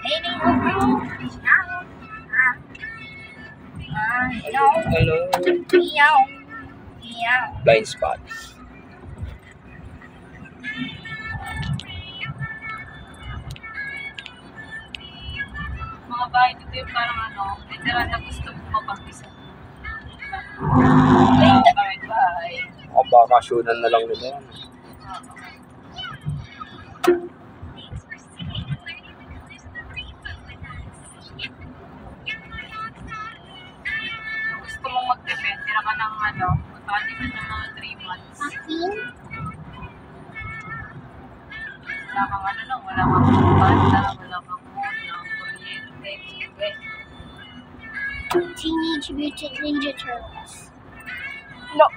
Hello. Blind spot. Mga bahay dito yung parang ano, literal na gusto mo mapag-isa. Bahay. Bakasyonan na lang nila. Gusto mong mag-depend, tira ka ng ano, magkakali ka ng mga 3 months. Wala kang ano no, wala kang banda, wala kang mono, kuryente, Teenage Mutant Ninja Turtles. No.